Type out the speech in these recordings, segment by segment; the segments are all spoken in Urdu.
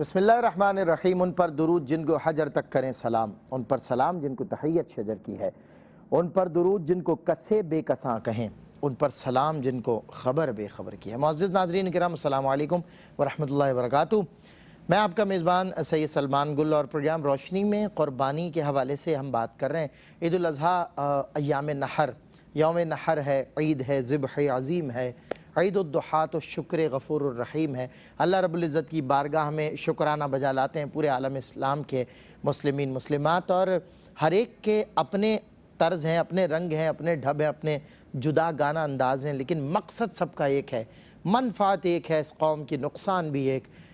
بسم اللہ الرحمن الرحیم۔ ان پر درود جن کو حجر تک کریں سلام، ان پر سلام جن کو تحیت شجر کی ہے، ان پر درود جن کو کسے بے کساں کہیں، ان پر سلام جن کو خبر بے خبر کی ہے۔ معزز ناظرین کرام، السلام علیکم ورحمۃ اللہ وبرکاتہ۔ میں آپ کا میزبان سید سلمان گل، اور پروگرام روشنی میں قربانی کے حوالے سے ہم بات کر رہے ہیں۔ عید الاضحیٰ، ایام نحر، یوم نحر ہے، عید ہے، ذبح عظیم ہے، عید الضحیٰ تو شکر غفور الرحیم ہے۔ اللہ رب العزت کی بارگاہ میں شکرانہ بجا لاتے ہیں پورے عالم اسلام کے مسلمین مسلمات، اور ہر ایک کے اپنے طرز ہیں، اپنے رنگ ہیں، اپنے ڈھب ہیں، اپنے جدا گانہ انداز ہیں، لیکن مقصد سب کا ایک ہے، منفعت ایک ہے اس قوم کی، نقصان بھی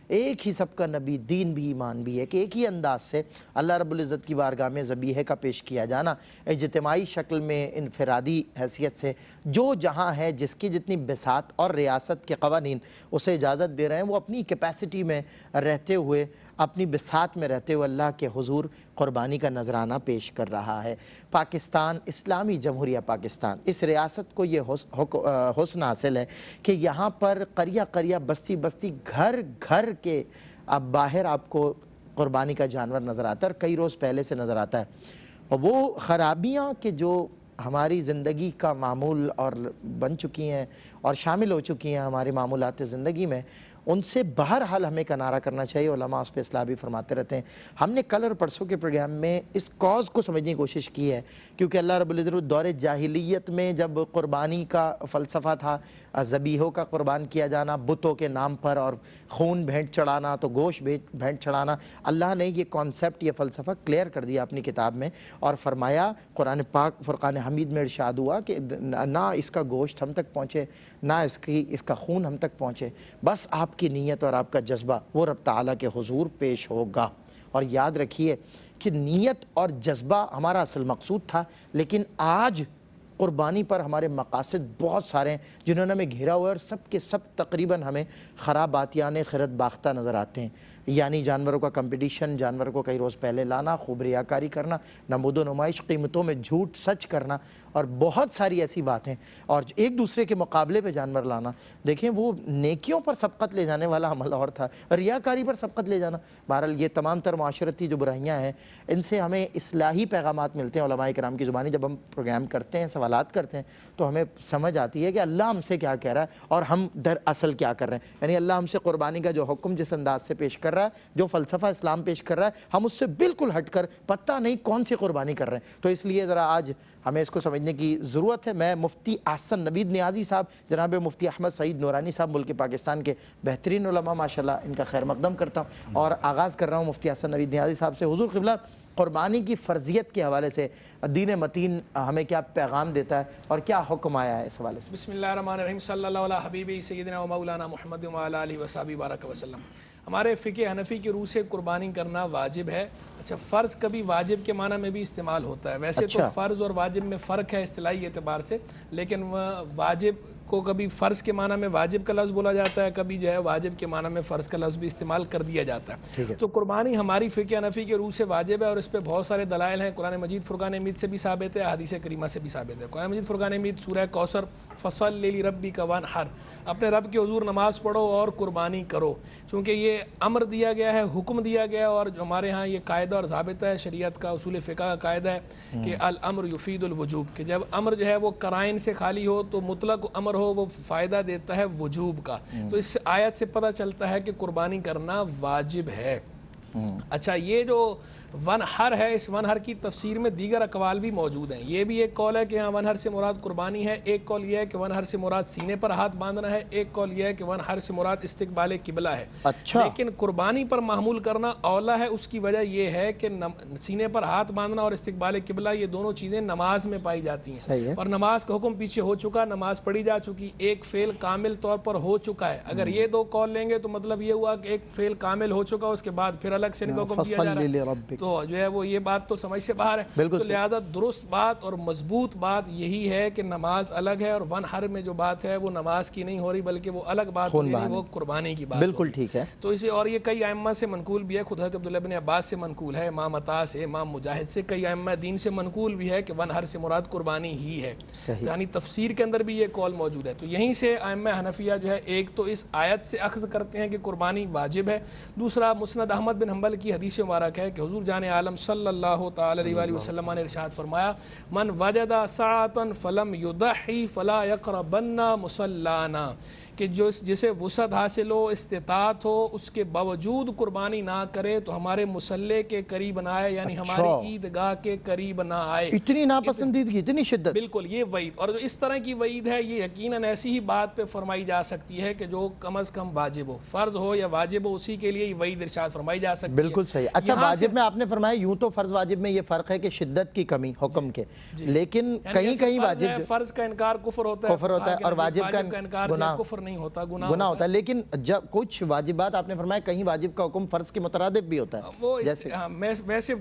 ایک ہی سب کا نبی، دین بھی، ایمان بھی ہے، کہ ایک ہی انداز سے اللہ رب العزت کی بارگاہ میں ذبیحہ کا پیش کیا جانا، اجتماعی شکل میں، انفرادی حیثیت سے، جو جہاں ہے، جس کی جتنی بساط اور ریاست کے قوانین اسے اجازت دے رہے ہیں، وہ اپنی کیپیسٹی میں رہتے ہوئے، اپنی بساط میں رہتے ہوئے اللہ کے حضور قربانی کا نذرانہ پیش کر رہا ہے۔ پاکستان، اسلامی جمہوریہ پاکستان، اس ریاست کو یہ حسن حاصل ہے کہ یہاں پر قریہ قریہ، بستی بستی، گھر گھر کے اب باہر آپ کو قربانی کا جانور نظر آتا ہے، اور کئی روز پہلے سے نظر آتا ہے۔ اور وہ خرابیاں کہ جو ہماری زندگی کا معمول اور بن چکی ہیں اور شامل ہو چکی ہیں ہمارے معمولات زندگی میں، ان سے بہرحال ہمیں کنارہ کرنا چاہیے۔ علماء اس پہ اصلاح بھی فرماتے رہتے ہیں۔ ہم نے کل اور پرسوں کے پروگرام میں اس کاز کو سمجھنے کی کوشش کی ہے، کیونکہ اللہ رب العزت دور جاہلیت میں جب قربانی کا فلسفہ تھا، ذبیحوں کا قربان کیا جانا بتوں کے نام پر، اور خون بھینٹ چڑھانا تو گوشت بھینٹ چڑھانا، اللہ نے یہ کانسیپٹ، یہ فلسفہ کلیئر کر دیا اپنی کتاب میں، اور فرمایا، قرآن پاک فرقان حمید میں ارشاد ہوا کہ نہ اس کا گوشت ہم تک پہنچے، نہ اس کا خون ہم تک پہنچے، بس آپ کی نیت اور آپ کا جذبہ وہ رب تعالیٰ کے حضور پیش ہوگا۔ اور یاد رکھیے کہ نیت اور جذبہ ہمارا اصل مقصود تھا، لیکن آج قربانی پر ہمارے مقاصد بہت سارے ہیں جنہوں نے ہمیں گھیرا ہوا ہے، اور سب کے سب تقریباً ہمیں خراباتیان خرد باختہ نظر آتے ہیں۔ یعنی جانوروں کا کمپٹیشن، جانور کو کئی روز پہلے لانا، خوب ریاکاری کرنا، نمود و نمائش، قیمتوں میں جھوٹ سچ کرنا، اور بہت ساری ایسی باتیں، اور ایک دوسرے کے مقابلے پہ جانور لانا۔ دیکھیں، وہ نیکیوں پر سبقت لے جانے والا عمل اور تھا، ریاکاری پر سبقت لے جانا۔ بہرحال یہ تمام تر معاشرتی جو برائیاں ہیں، ان سے ہمیں اصلاحی پیغامات ملتے ہیں علماء کرام کی زبانی۔ جب ہم پروگرام کرتے ہیں، سوالات کرتے ہیں، تو ہمیں سمجھ آتی ہے کہ اللہ ہم سے کیا کہہ رہا ہے اور ہم در اصل کیا کر رہے ہیں۔ یعنی اللہ ہم سے قربانی کا جو حکم جس انداز سے پیش کر رہا ہے، جو فلسفہ اسلام پیش کر رہا ہے، ہم اس سے بالکل ہٹ کر پتہ نہیں کون سی قربانی کر رہے ہیں۔ تو اس لیے ذرا آج ہمیں اس کو سمجھنے کی ضرورت ہے۔ میں مفتی احسن نوید نیازی صاحب، جناب مفتی احمد سعید نورانی صاحب، ملک پاکستان کے بہترین علماء، ماشاءاللہ، ان کا خیر مقدم کرتا ہوں، اور آغاز کر رہا ہوں مفتی احسن نوید نیازی صاحب سے۔ حضور قبلہ، قربانی کی فرضیت کے حوالے سے دین متین ہمیں کیا پیغام دیتا ہے اور کیا حکم آیا ہے اس حوالے سے؟ بسم اللہ الرحمن الرحیم، صلی اللہ علیہ حبیبی سیدنا و مولانا محمد وعلی آلہ وصحبہ بارک وسلم۔ ہمارے فقہ حنفی کی روح سے قربانی کرنا واجب ہے۔ اچھا، فرض کبھی واجب کے معنی میں بھی استعمال ہوتا ہے، ویسے تو فرض اور واجب میں فرق ہے اصطلاحی اعتبار سے، لیکن واجب کو کبھی فرض کے معنی میں واجب کا لفظ بولا جاتا ہے، کبھی جو ہے واجب کے معنی میں فرض کا لفظ بھی استعمال کر دیا جاتا ہے۔ تو قربانی ہماری فقہ حنفی کے روح سے واجب ہے، اور اس پہ بہت سارے دلائل ہیں۔ قرآن مجید فرقان حمید سے بھی ثابت ہے، حدیث کریمہ سے بھی ثابت ہے۔ قرآن مجید فرقان حمید سورہ کوثر، فصلی لربک وانحر، اپنے رب کے حضور نماز پڑھو اور قربانی کرو، چونکہ یہ امر دیا گیا ہے، حکم دیا گیا ہے، اور ہمارے ہاں یہ قاعدہ اور ضابطہ ہے، شریعت کا اصول فقہ کا قاعدہ ہے کہ الامر یفید الوجوب، کہ جب امر جو ہے وہ قرائن سے خالی ہو تو مطلق امر ہو وہ فائدہ دیتا ہے وجوب کا۔ تو اس آیت سے پتہ چلتا ہے کہ قربانی کرنا واجب ہے۔ اچھا، یہ جو ونحر ہے، اس ونحر کی تفسیر میں دیگر اقوال بھی موجود ہیں۔ یہ بھی ایک قول ہے کہ ہاں ونحر سے مراد قربانی ہے، ایک قول یہ ہے کہ ونحر سے مراد سینے پر ہاتھ باندھنا ہے، ایک قول یہ ہے کہ ونحر سے مراد استقبال قبلہ ہے۔ لیکن قربانی پر محمول کرنا اولا ہے، اس کی وجہ یہ ہے کہ سینے پر ہاتھ باندھنا اور استقبال قبلہ یہ دونوں چیزیں نماز میں پائی جاتی ہیں، اور نماز کا حکم پیچھے ہو چکا، نماز پڑھی جا چکی، ایک فعل کامل طور پر ہو چکا ہے۔ اگر یہ دو قول لیں گے تو مطلب یہ ہوا کہ ایک فعل کامل ہو چکا، اس کے بعد پھر الگ الگ سے ان کو حکم دیا جا رہا ہے، تو جو ہے وہ یہ بات تو سمجھ سے باہر ہے۔ تو لہذا درست بات اور مضبوط بات یہی ہے کہ نماز الگ ہے، اور ون ہر میں جو بات ہے وہ نماز کی نہیں ہو رہی بلکہ وہ الگ بات ہو رہی، وہ قربانی کی بات۔ بالکل ٹھیک ہے۔ تو اسے اور یہ کئی ائمہ سے منقول بھی ہے، خود حضرت عبداللہ بن عباس سے منقول ہے، امام عطا سے، امام مجاہد سے، کئی ائمہ دین سے منقول بھی ہے کہ ون ہر سے مراد قربانی ہی ہے، یعنی تفسیر کے اندر بھی یہ قول موجود ہے۔ تو یہیں سے ائمہ حنفیہ جو ہے ایک تو اس آیت سے اخذ کرتے ہیں کہ قربانی واجب ہے، دوسرا مسند احمد بن حنبل کی حدیث مبارک ہے کہ حضور جان عالم صلی اللہ تعالی علیہ وآلہ وسلم نے ارشاد فرمایا، من وجد ساعة فلم يضحي فلا يقربن مصلانا، کہ جو جسے وسعت حاصل ہو، استطاعت ہو، اس کے باوجود قربانی نہ کرے تو ہمارے مصلے کے قریب نہ آئے، یعنی ہماری عیدگاہ کے قریب نہ آئے۔ اتنی ناپسندیدگی، اتنی شدت، بالکل یہ وعید، اور جو اس طرح کی وعید ہے یہ یقیناً ایسی ہی بات پہ فرمائی جا سکتی ہے کہ جو کم از کم واجب ہو، فرض ہو یا واجب ہو، اسی کے لیے یہ وعید ارشاد فرمائی جا سکتی ہے۔ بالکل صحیح۔ اچھا واجب میں آپ نے فرمایا، یوں تو فرض واجب میں یہ فرق ہے کہ شدت کی کمی حکم کے، لیکن کہیں کہیں واجب فرض کا انکار کفر ہوتا ہے اور واجب کا انکار کفر نہیں ہوتا، گناہ ہوتا ہے۔ لیکن جب کچھ واجبات آپ نے فرمایا کہیں واجب کا حکم فرض کے مترادف بھی ہوتا ہے، وہ ویسے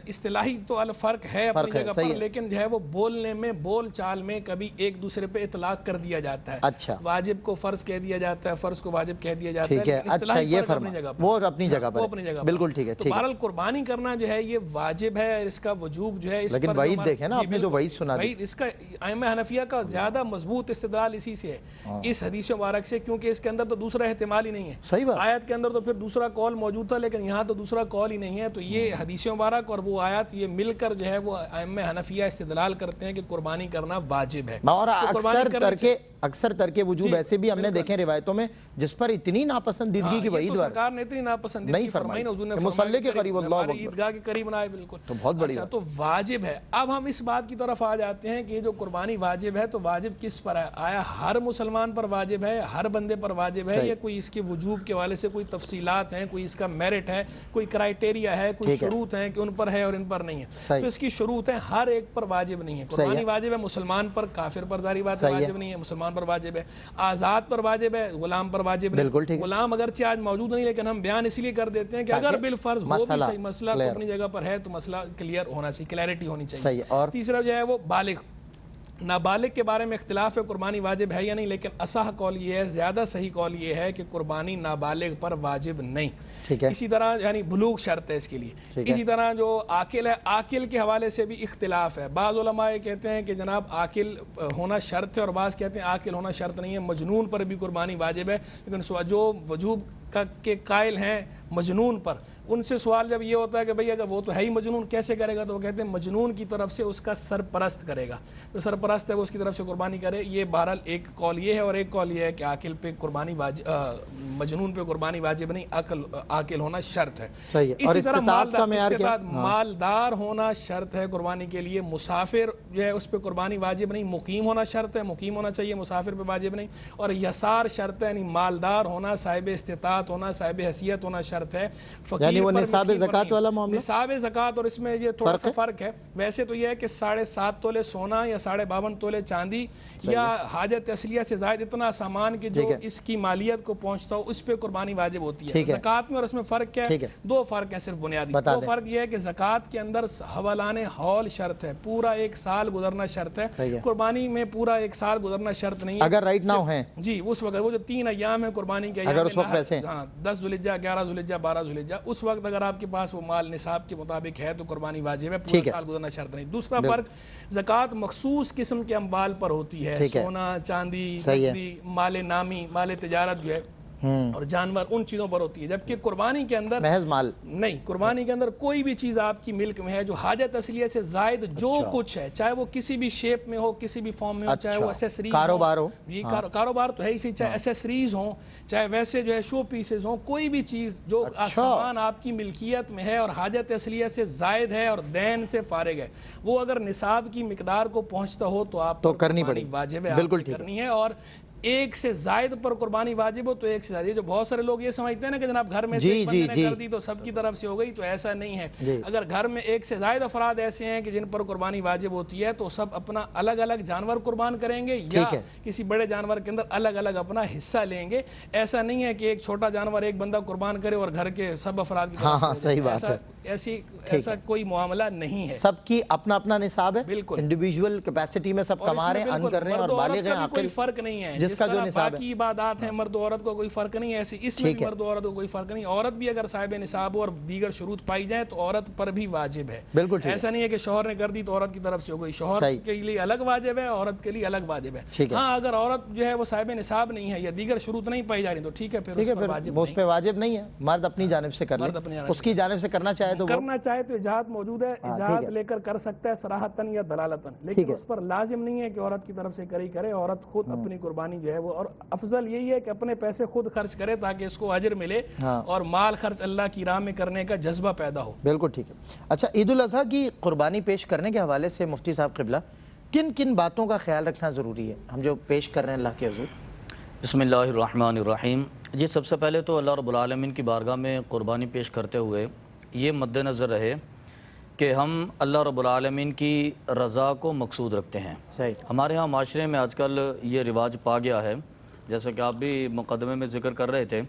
اصطلاحی تو فرق ہے اپنی جگہ پر، لیکن جو ہے وہ بولنے میں، بول چال میں کبھی ایک دوسرے پہ اطلاق کر دیا جاتا ہے۔ اچھا، واجب کو فرض کہہ دیا جاتا ہے، فرض کو واجب کہہ دیا جاتا ہے، ٹھیک ہے۔ اچھا یہ فرق وہ اپنی جگہ پر، بالکل ٹھیک ہے۔ تو بہرحال قربانی کرنا جو ہے یہ واجب ہے، اس کا وجوب جو ہے، لیکن وعید دیکھیں نا، آپ نے جو وعید سنا دی، اس کا ائمہ حنفیہ کا زیادہ مضبوط استدلال اسی سے ہے، اس حدیث مبارک سے، کیونکہ اس کے اندر تو دوسرا احتمال ہی نہیں ہے۔ صحیح بات، آیت کے اندر تو پھر دوسرا قول موجود تھا، لیکن یہاں تو دوسرا قول ہی نہیں ہے، تو یہ حدیث مبارک اور وہ آیت یہ مل کر جو ہے وہ ائمہ حنفیہ استدلال کرتے ہیں کہ قربانی کرنا واجب ہے۔ اور اکثر ترک وجوب ایسے بھی ہم نے دیکھیں روایتوں میں جس پر اتنی ناپسندیدگی کی وعید سرکار نے اتنی ناپسندیدگی فرمائی، مصلی کے قریب اللہ عیدگاہ کے قریب نہ آئے، بالکل تو بہت بڑی بات، تو واجب ہے۔ اب ہم اس بات کی طرف آ جاتے ہیں کہ یہ جو قربانی واجب ہے تو واجب کس پر ہے؟ آیا ہر مسلمان پر واجب ہے، ہر بندے پر واجب ہے، یا کوئی اس کے وجوب کے حوالے سے کوئی تفصیلات ہیں، کوئی اس کا میرٹ ہے، کوئی کرائٹیریا ہے، کوئی شروط ہیں کہ ان پر ہے اور ان پر نہیں ہے؟ تو اس کی شروط ہیں، ہر ایک پر واجب نہیں ہے۔ قربانی واجب ہے مسلمان پر، کافر پر ظاہری بات ہے واجب نہیں ہے، مسلمان پر واجب ہے، آزاد پر واجب ہے، غلام پر واجب نہیں۔ غلام اگرچہ آج موجود نہیں، لیکن ہم بیان اس لیے کر دیتے ہیں کہ اگر بالفرض ہو بھی صحیح، مسئلہ تو اپنی جگہ پر ہے تو مسئلہ کلیئر ہونا چاہیے، کلیئرٹی ہونی چاہیے۔ تیسرا جو ہے وہ بالغ، نابالغ کے بارے میں اختلاف ہے قربانی واجب ہے یا نہیں، لیکن اصح قول یہ ہے، زیادہ صحیح قول یہ ہے کہ قربانی نابالغ پر واجب نہیں۔ اسی طرح یعنی بلوغ شرط ہے اس کے لیے۔ اسی طرح جو عاقل ہے، عاقل کے حوالے سے بھی اختلاف ہے، بعض علماء کہتے ہیں کہ جناب عاقل ہونا شرط ہے، اور بعض کہتے ہیں عاقل ہونا شرط نہیں ہے، مجنون پر بھی قربانی واجب ہے، لیکن جو وجوب کے قائل ہیں مجنون پر، ان سے سوال جب یہ ہوتا ہے کہ بھئی اگر وہ تو ہے ہی مجنون کیسے کرے گا، تو وہ کہتے ہیں مجنون کی طرف سے اس کا سرپرست کرے گا، جو سرپرست ہے وہ اس کی طرف سے قربانی کرے۔ یہ بہرحال ایک قول یہ ہے، اور ایک قول یہ ہے کہ عاقل پہ قربانی مجنون پہ قربانی واجب نہیں، عاقل ہونا شرط ہے۔ اسی طرح مالدار ہونا شرط ہے قربانی کے لیے، مسافر جو ہے اس پہ قربانی واجب نہیں، مقیم ہونا شرط ہے، مقیم ہونا چاہیے، مسافر پہ واجب نہیں، اور یسار شرط ہے، یعنی مالدار ہونا، صاحب استطاعت ہونا، صاحب حیثیت ہونا شرط ہے۔ یعنی وہ نصاب زکوٰۃ والا معاملہ، نصاب زکوٰۃ، اور اس میں یہ تھوڑا سا فرق ہے، ویسے تو یہ ہے کہ 7.5 تولے سونا یا 52.5 تولے چاندی یا حاجت اصلیہ سے زائد اتنا سامان کہ جو اس کی مالیت کو پہنچتا ہو، اس پہ قربانی واجب ہوتی ہے۔ زکوٰۃ میں اور اس میں فرق کیا ہے؟ 2 فرق ہیں صرف بنیادی۔ 2 فرق یہ ہے کہ زکوٰۃ کے اندر حولان حول شرط ہے، پورا 1 سال گزرنا شرط ہے، قربانی میں پورا 1 سال گزرنا شرط نہیں ہے، اگر رائٹ نہ ہے جی اس وقت وہ جو 3 ایام ہیں قربانی کے، اگر اس وقت پیسے 10 ذوالحجہ، 11 ذوالحجہ، 12 ذوالحجہ، اس وقت اگر آپ کے پاس وہ مال نصاب کے مطابق ہے تو قربانی واجب ہے، پورا سال گزرنا شرط نہیں۔ دوسرا فرق، زکوٰۃ مخصوص قسم کے اموال پر ہوتی ہے، سونا، چاندی، نقدی، مال نامی، مال تجارت جو ہے اور جانور، ان چیزوں پر ہوتی ہے، جبکہ قربانی کے اندر محض مال نہیں، قربانی کے اندر کوئی بھی چیز آپ کی ملک میں ہے جو حاجت اصلیہ سے زائد جو کچھ ہے، چاہے وہ کسی بھی شیپ میں ہو، کسی بھی فارم میں ہو، چاہے وہ ایسیسریز کاروبار ہو، یہ کاروبار تو ہے ہی، چاہے ایسیسریز ہوں، چاہے ویسے جو ہے شو پیسز ہوں، کوئی بھی چیز جو سامان آپ کی ملکیت میں ہے اور حاجت اصلیہ سے زائد ہے اور دین سے فارغ ہے، وہ اگر نصاب کی مقدار کو پہنچتا ہو تو آپ کو کرنی پڑی، واجب ہے، بالکل کرنی ہے۔ اور ایک سے زائد پر قربانی واجب ہو تو ایک سے زائد. جو بہت سارے لوگ یہ سمجھتے ہیں نا کہ جناب گھر میں سے ایک بندے نے کر دی تو سب کی طرف سے ہو گئی, تو ایسا نہیں ہے. اگر گھر میں ایک سے زائد افراد ایسے ہیں کہ جن پر قربانی واجب ہوتی ہے تو سب اپنا الگ الگ جانور قربان کریں گے یا کسی بڑے جانور کے اندر الگ الگ اپنا حصہ لیں گے. ایسا نہیں ہے کہ ایک چھوٹا جانور ایک بندہ قربان کرے اور گھر کے سب افراد کی طرف سے. صحیح بات ہے, ایسا کوئی معاملہ نہیں ہے. سب کی اپنا اپنا نصاب ہے, بالکل انڈیویجول کیپیسٹی میں سب کما رہے ہیں, ارن کر رہے ہیں اور بالغ ہیں. کوئی فرق نہیں ہے جس کا جو نصاب ہے, باقی عبادات ہیں مرد و عورت کو کوئی فرق نہیں ہے, ایسی اس میں بھی مرد و عورت کو کوئی فرق نہیں. عورت بھی اگر صاحب نصاب ہو اور دیگر شروط پائی جائیں تو عورت پر بھی واجب ہے. بالکل ایسا نہیں ہے کہ شوہر نے کر دی تو عورت کی طرف سے ہو گئی. شوہر کے لیے الگ واجب ہے, عورت کے لیے الگ واجب ہے. ہاں اگر عورت جو ہے وہ صاحب نصاب نہیں ہے یا دیگر شروط نہیں پائی جا رہی تو ٹھیک ہے, پھر اس پہ واجب نہیں ہے. مرد اپنی جانب سے کر لے, اس کی جانب سے کرنا چاہے تو اجازت موجود ہے, اجازت لے کر کر سکتا ہے صراحتاً یا دلالتاً, لیکن اس پر لازم نہیں ہے کہ عورت کی طرف سے کرے. عورت خود اپنی قربانی جو ہے وہ, اور افضل یہی ہے کہ اپنے پیسے خود خرچ کرے تاکہ اس کو اجر ملے اور مال خرچ اللہ کی راہ میں کرنے کا جذبہ پیدا ہو. بالکل ٹھیک ہے. اچھا, عید الاضحیٰ کی قربانی پیش کرنے کے حوالے سے مفتی صاحب قبلہ کن کن باتوں کا خیال رکھنا ضروری ہے ہم جو پیش کر رہے ہیں اللہ کے حضور؟ بسم اللہ الرحمن الرحیم. جی سب سے پہلے تو اللہ رب العالمین کی بارگاہ میں قربانی پیش کرتے ہوئے یہ مد نظر رہے کہ ہم اللہ رب العالمین کی رضا کو مقصود رکھتے ہیں. صحیح. ہمارے ہاں معاشرے میں آج کل یہ رواج پا گیا ہے, جیسا کہ آپ بھی مقدمے میں ذکر کر رہے تھے,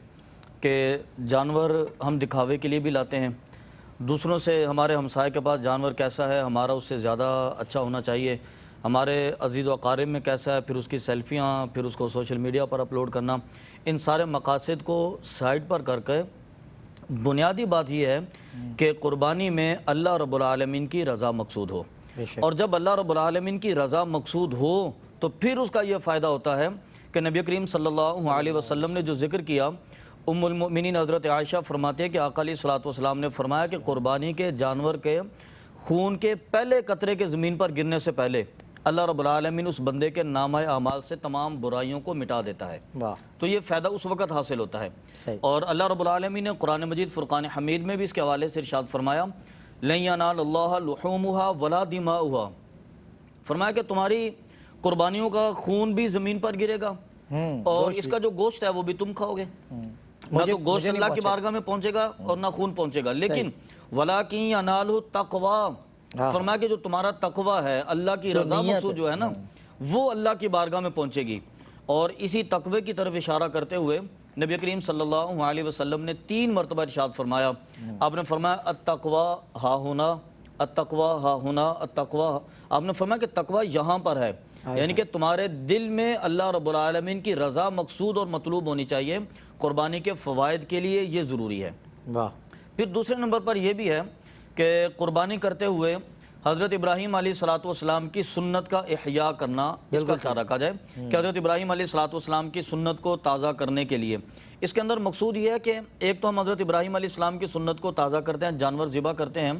کہ جانور ہم دکھاوے کے لیے بھی لاتے ہیں. دوسروں سے ہمارے ہمسائے کے پاس جانور کیسا ہے, ہمارا اس سے زیادہ اچھا ہونا چاہیے. ہمارے عزیز و اقارب میں کیسا ہے, پھر اس کی سیلفیاں, پھر اس کو سوشل میڈیا پر اپلوڈ کرنا. ان سارے مقاصد کو سائڈ پر کر کے بنیادی بات یہ ہے کہ قربانی میں اللہ رب العالمین کی رضا مقصود ہو. اور جب اللہ رب العالمین کی رضا مقصود ہو تو پھر اس کا یہ فائدہ ہوتا ہے کہ نبی کریم صلی اللہ علیہ وسلم نے جو ذکر کیا, ام المؤمنین حضرت عائشہ فرماتے ہیں کہ آقا علیہ الصلوۃ والسلام نے فرمایا کہ قربانی کے جانور کے خون کے پہلے قطرے کے زمین پر گرنے سے پہلے اللہ رب العالمین اس بندے کے نامہ اعمال سے تمام برائیوں کو مٹا دیتا ہے. تو یہ فائدہ اس وقت حاصل ہوتا ہے. اور اللہ رب العالمین نے قرآن مجید فرقان حمید میں بھی اس کے حوالے سے ارشاد فرمایا, لن ینال اللہ لحومها ولا دماؤها, فرمایا کہ تمہاری قربانیوں کا خون بھی زمین پر گرے گا اور اس کا جو گوشت ہے وہ بھی تم کھاؤ گے. نہ تو گوشت اللہ کی بارگاہ میں پہنچے گا اور نہ خون پہنچے گا, لیکن ولاکن ینالہ التقوی, فرمایا کہ جو تمہارا تقوی ہے, اللہ کی رضا مقصود جو ہے نا, وہ اللہ کی بارگاہ میں پہنچے گی. اور اسی تقوی کی طرف اشارہ کرتے ہوئے نبی کریم صلی اللہ علیہ وسلم نے 3 مرتبہ ارشاد فرمایا. آپ نے فرمایا التقوی ہا ہونا, التقوی ہا ہونا, التقوی. آپ نے فرمایا کہ تقوی یہاں پر ہے, یعنی کہ تمہارے دل میں اللہ رب العالمین کی رضا مقصود اور مطلوب ہونی چاہیے. قربانی کے فوائد کے لیے یہ ضروری ہے. پھر دوسرے نمبر پر یہ بھی ہے کہ قربانی کرتے ہوئے حضرت ابراہیم علیہ الصلوۃ والسلام کی سنت کا احیاء کرنا, اس کا خیال رکھا جائے کہ حضرت ابراہیم علیہ الصلوۃ والسلام کی سنت کو تازہ کرنے کے لیے اس کے اندر مقصود یہ ہے کہ ایک تو ہم حضرت ابراہیم علیہ السلام کی سنت کو تازہ کرتے ہیں, جانور ذبح کرتے ہیں,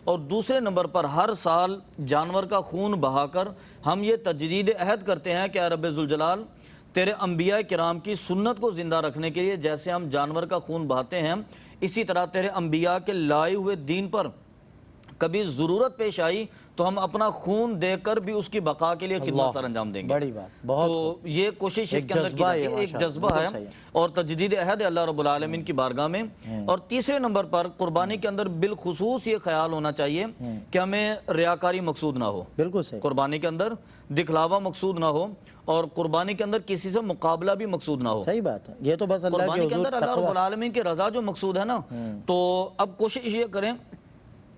اور دوسرے نمبر پر ہر سال جانور کا خون بہا کر ہم یہ تجدید عہد کرتے ہیں کہ اے رب ذوالجلال, تیرے انبیاء کرام کی سنت کو زندہ رکھنے کے لیے جیسے ہم جانور کا خون بہاتے ہیں, اسی طرح تیرے انبیاء کے لائے ہوئے دین پر کبھی ضرورت پیش آئی تو ہم اپنا خون دے کر بھی اس کی بقا کے لیے خدمت سر انجام دیں گے. بڑی بات, بہت. تو یہ کوشش اس کے اندر کی جاتی ہے, ایک جذبہ ہے اور تجدید عہد ہے اللہ رب العالمین کی بارگاہ میں. اور تیسرے نمبر پر قربانی کے اندر بالخصوص یہ خیال ہونا چاہیے کہ ہمیں ریاکاری مقصود نہ ہو. بالکل صحیح. قربانی کے اندر دکھلاوا مقصود نہ ہو اور قربانی کے اندر کسی سے مقابلہ بھی مقصود نہ ہو. صحیح بات ہے. یہ تو بس اللہ قربانی کے اندر اللہ رب العالمین کی رضا جو مقصود ہے نا, تو اب کوشش یہ کریں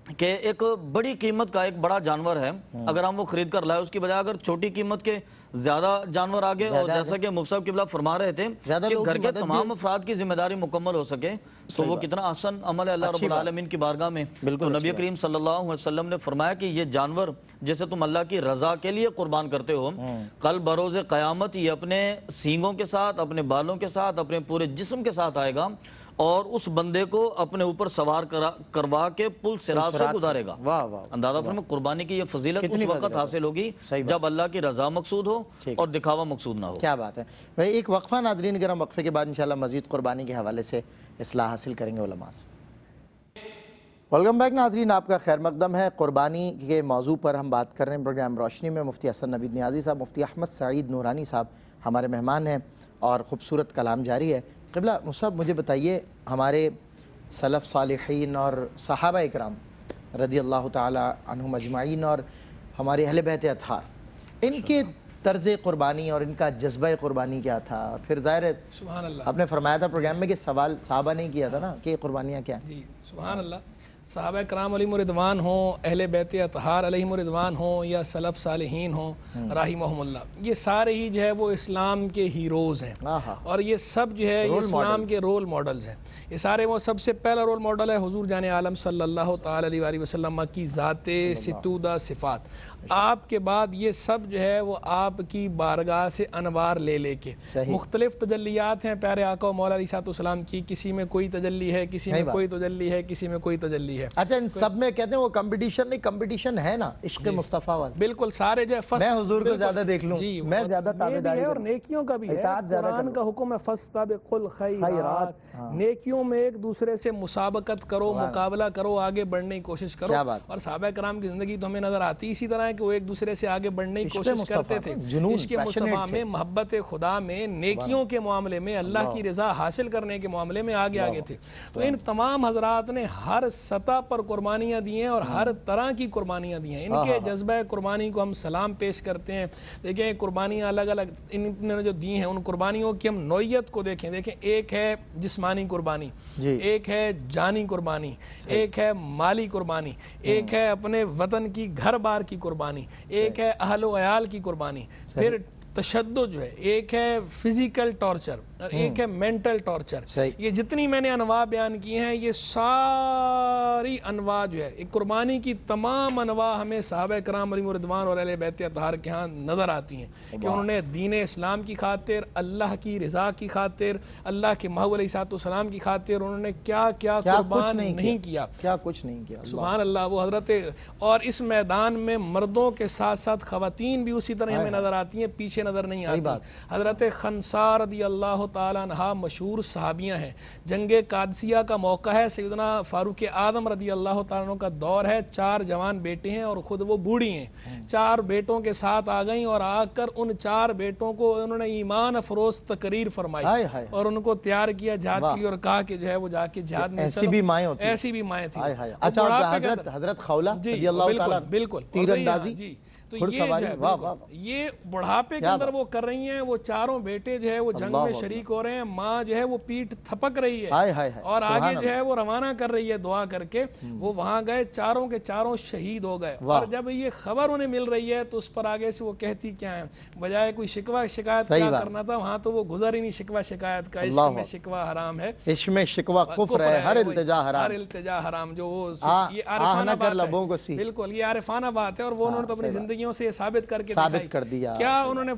کہ ایک بڑی قیمت کا ایک بڑا جانور ہے, اگر ہم وہ خرید کر لائے, اس کی بجائے اگر چھوٹی قیمت کے زیادہ جانور آگے, اور جیسا کہ مفتی صاحب قبلہ فرما رہے تھے کہ گھر کے تمام افراد کی ذمہ داری مکمل ہو سکے, تو وہ کتنا آسان عمل ہے اللہ رب العالمین کی بارگاہ میں. تو نبی کریم صلی اللہ علیہ وسلم نے فرمایا کہ یہ جانور جیسے تم اللہ کی رضا کے لیے قربان کرتے ہو, کل بروز قیامت یہ اپنے سینگوں کے ساتھ, اپنے بالوں کے ساتھ, اپنے پورے جسم کے ساتھ آئے گا اور اس بندے کو اپنے اوپر سوار کروا کے پل صراط سے گزارے گا. اندازہ فرمائیں قربانی کی یہ فضیلت اس وقت حاصل ہوگی جب اللہ کی رضا مقصود ہو اور دکھاوا مقصود نہ ہو. کیا بات ہے. بھائی ایک وقفہ ناظرین گرام, وقفے کے بعد انشاءاللہ مزید قربانی کے حوالے سے اصلاح حاصل کریں گے علماء سے. ویلکم بیک ناظرین, آپ کا خیر مقدم ہے. قربانی کے موضوع پر ہم بات کر رہے ہیں پروگرام روشنی میں. مفتی حسن نوید نیازی صاحب, مفتی احمد سعید نورانی صاحب ہمارے مہمان ہیں اور خوبصورت کلام جاری ہے۔ قبلہ مصعب مجھے بتائیے، ہمارے سلف صالحین اور صحابہ اکرام رضی اللہ تعالی عنہم اجمعین اور ہمارے اہل بیت اطہار، ان کے طرز قربانی اور ان کا جذبہ قربانی کیا تھا؟ پھر ظاہر ہے سبحان اللہ، آپ نے فرمایا تھا پروگرام میں کہ سوال صحابہ نے کیا تھا نا کہ قربانیاں کیا ہیں؟ جی سبحان اللہ، صحابہ کرام علیہم رضوان ہوں، اہل بیت اطہار علیہم رضوان ہوں، یا سلف صالحین ہوں رحمہم اللہ، یہ سارے ہی جو ہے وہ اسلام کے ہیروز ہیں، اور یہ سب جو ہے یہ اسلام کے رول ماڈلز ہیں۔ یہ سارے وہ سب سے پہلا رول ماڈل ہے حضور جان عالم صلی اللہ تعالی علیہ وآلہ وسلم کی ذات ستودہ صفات۔ آپ کے بعد یہ سب جو ہے وہ آپ کی بارگاہ سے انوار لے لے کے مختلف تجلیات ہیں پیارے آقا و مولا علیہ السلام کی، کسی میں کوئی تجلی ہے، کسی میں کوئی تجلی ہے، کسی میں کوئی تجلی ہے۔ اچھا، ان سب میں کہتے ہیں وہ کمپٹیشن نہیں، کمپٹیشن ہے نا عشق مصطفیٰ والا۔ بالکل، سارے جو ہے میں حضور کو زیادہ دیکھ لوں، میں زیادہ تابعداری اور نیکیوں کا بھی ہے، قرآن کا حکم ہے فاستبقوا الخیرات، نیکیوں میں ایک دوسرے سے مسابقت کرو، مقابلہ کرو، آگے بڑھنے کی کوشش کرو۔ اور صحابہ کرام کی زندگی تو ہمیں نظر آتی اسی طرح ہے کہ وہ ایک دوسرے سے آگے بڑھنے کی کوشش کرتے تھے، عشق مصطفیٰ میں، محبت خدا میں، نیکیوں کے معاملے میں، اللہ کی رضا حاصل کرنے کے معاملے میں آگے تھے۔ تو ان تمام حضرات نے ہر سطح پر قربانیاں دی ہیں اور ہر طرح کی قربانیاں دی ہیں۔ ان کے جذبہ قربانی کو ہم سلام پیش کرتے ہیں۔ دیکھیں قربانیاں الگ الگ ان نے جو دی ہیں، ان قربانیوں کی ہم نوعیت کو دیکھیں۔ ایک ہے جسمانی قربانی، ایک ہے جانی قربانی، ایک ہے مالی قربانی، ایک ہے اپنے وطن کی گھر بار کی قربانی، ایک ہے اہل و عیال کی قربانی، پھر تشدد جو ہے، ایک ہے فزیکل ٹارچر اور ایک ہے مینٹل ٹارچر۔ یہ جتنی میں نے انواع بیان کی ہیں، یہ ساری انواع جو ہے ایک قربانی کی تمام انواع ہمیں صحابہ کرام علیہم رضوان اور اہل بیت اطہار کے ہاں نظر آتی ہیں کہ انہوں نے دین اسلام کی خاطر، اللہ کی رضا کی خاطر، اللہ کے محبوب علیہ السلام کی خاطر انہوں نے کیا کیا قربان نہیں کیا، کیا کچھ نہیں کیا۔ سبحان اللہ، وہ حضرت، اور اس میدان میں مردوں کے ساتھ ساتھ خواتین بھی اسی طرح ہمیں نظر آتی ہیں، پیچھے نظر نہیں آتی۔ حضرت خنسا رضی اللہ تعالیٰ عنہا مشہور صحابیاں ہیں، جنگ قادسیہ کا موقع ہے، سیدنا فاروق اعظم رضی اللہ تعالیٰ عنہ کا دور ہے، 4 جوان بیٹے ہیں اور خود وہ بوڑھی ہیں، 4 بیٹوں کے ساتھ آ گئیں اور آ کر ان 4 بیٹوں کو انہوں نے ایمان افروز تقریر فرمائی اور ان کو تیار کیا جہاد کے لیے اور کہا کہ جو ہے وہ جا کے جہاد میں ایسی بھی مائیں ہوتی ہیں، ایسی بھی مائیں تھیں۔ اچھا، حضرت خولہ رضی اللہ تعالیٰ بالکل تیر اندازی، تو یہ بڑھاپے کے اندر وہ کر رہی ہیں، وہ 4 بیٹے جو ہے وہ جنگ میں شریک ہو رہے ہیں، ماں جو ہے وہ پیٹھ تھپک رہی ہے اور آگے جو ہے وہ روانہ کر رہی ہے دعا کر کے۔ وہ وہاں گئے، 4 کے 4 شہید ہو گئے، اور جب یہ خبر انہیں مل رہی ہے تو اس پر آگے سے وہ کہتی کیا ہے، بجائے کوئی شکوہ شکایت کیا کرنا تھا، وہاں تو وہ گزر ہی نہیں شکوہ شکایت کا۔ عشق میں شکوہ حرام ہے، عشق میں شکوہ کفر ہے، ہر التجا حرام، ہر التجا حرام، جو وہ یہ عارفانہ بات ہے، بالکل یہ عارفانہ بات ہے، اور وہ انہوں نے اپنی زندگیوں سے ثابت کر دیا۔ کیا انہوں نے